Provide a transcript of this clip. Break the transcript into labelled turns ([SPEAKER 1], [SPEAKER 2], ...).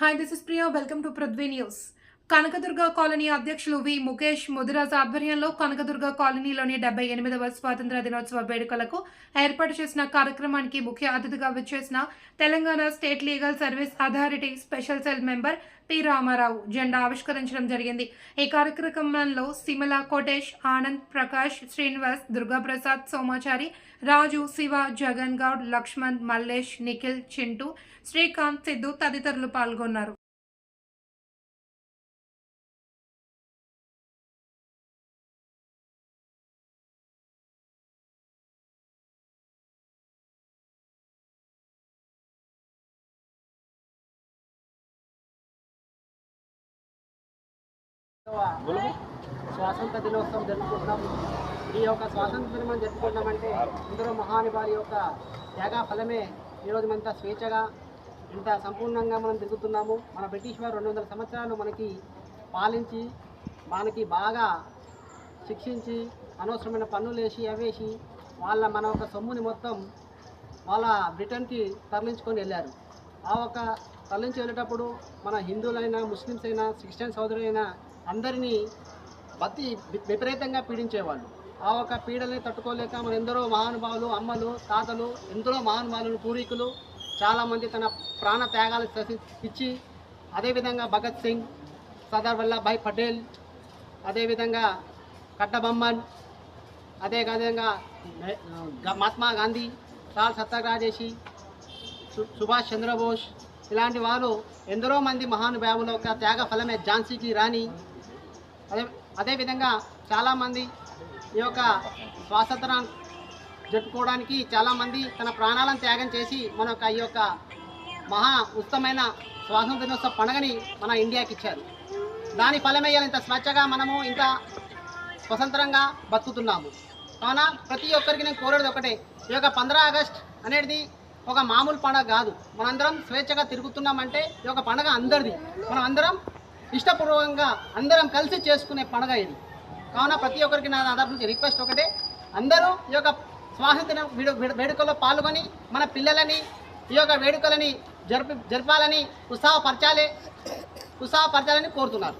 [SPEAKER 1] Hi, this is Priya. Welcome to Prithvi News. Kanakadurga colony అధ్యక్షులు వి ముఖేష్ ముదిరాజ్ ఆధ్వర్యంలో కనకదుర్గ కాలనీలోని 78వ స్వాతంత్ర దినోత్సవ వేడుకలకు ఏర్పాటు చేసిన కార్యక్రమానికి ముఖ్య అతిథిగా విచ్చేసిన Telangana state legal service authority special cell member P Rama Rao జెండా ఆవిష్కరించడం జరిగింది. ఈ కార్యక్రమంలో సిమల కోటేష్, ఆనంద్, ప్రకాష్, శ్రీనివాస్, దుర్గాప్రసాద్, సోమాచారి, రాజు, శివ, జగన్ గౌడ్, లక్ష్మణ్, మల్లేష్, నిఖిల్, చింటూ, శ్రీకాంత్, సిద్ధు తదితరులు పాల్గొన్నారు.
[SPEAKER 2] స్వాతంత్ర దినోత్సవం జరుపుకుంటాం. ఈ యొక్క స్వాతంత్ర దినం జరుపుకుంటామంటే ఇందులో మహానుభావుల యొక్క త్యాగ ఫలమే ఈరోజు మనంతా స్వేచ్ఛగా ఇంత సంపూర్ణంగా మనం తిరుగుతున్నాము. మన బ్రిటిష్ వారు 200 సంవత్సరాలు మనకి పాలించి మనకి బాగా శిక్షించి అనవసరమైన పన్నులు అవేసి మన ఒక సొమ్ముని మొత్తం వాళ్ళ బ్రిటన్కి తరలించుకొని వెళ్ళారు. ఆ ఒక తరలించి వెళ్ళేటప్పుడు మన హిందువులైనా, ముస్లిమ్స్ అయినా, క్రిస్టియన్ సోదరులైనా అందరినీ విపరీతంగా పీడించేవాళ్ళు. ఆ ఒక పీడల్ని తట్టుకోలేక మన ఎందరో మహానుభావులు, అమ్మలు, తాతలు, ఎందరో మహానుభావులు, పూర్వీకులు చాలామంది తన ప్రాణ త్యాగాలు ఇచ్చి, అదేవిధంగా భగత్ సింగ్, సర్దార్ వల్లభాయ్ పటేల్, అదేవిధంగా కట్టబొమ్మన్, అదేవిధంగా మహాత్మా గాంధీ చాలు సత్యాగ్రహ చేసి, సుభాష్ చంద్రబోస్ ఇలాంటి వారు ఎందరో మంది మహానుభావుల యొక్క త్యాగ ఫలమే ఝాన్సీకి రాణి. అదేవిధంగా చాలామంది ఈ యొక్క స్వాతంత్రం జరుపుకోవడానికి చాలామంది తన ప్రాణాలను త్యాగం చేసి మన ఈ యొక్క మహా ఉత్తమైన స్వాతంత్ర దినోత్సవ పండుగని మన ఇండియాకి ఇచ్చారు. దాని ఫలమే ఇంత స్వేచ్ఛగా మనము ఇంత స్వతంత్రంగా బతుకుతున్నాము. కావున ప్రతి ఒక్కరికి నేను కోరేది ఒకటే, ఈ యొక్క 15 ఆగస్ట్ అనేది ఒక మామూలు పండుగ కాదు. మనందరం స్వేచ్ఛగా తిరుగుతున్నామంటే ఈ యొక్క పండుగ అందరిది. మనం అందరం ఇష్టపూర్వకంగా అందరం కలిసి చేసుకునే పండుగ ఇది. కావున ప్రతి ఒక్కరికి నా ఆధార్ నుంచి రిక్వెస్ట్ ఒకటే, అందరూ ఈ యొక్క స్వాతంత్ర వేడుకల్లో పాల్గొని మన పిల్లలని ఈ యొక్క వేడుకలని జరపాలని ఉత్సాహపరచాలని కోరుతున్నారు.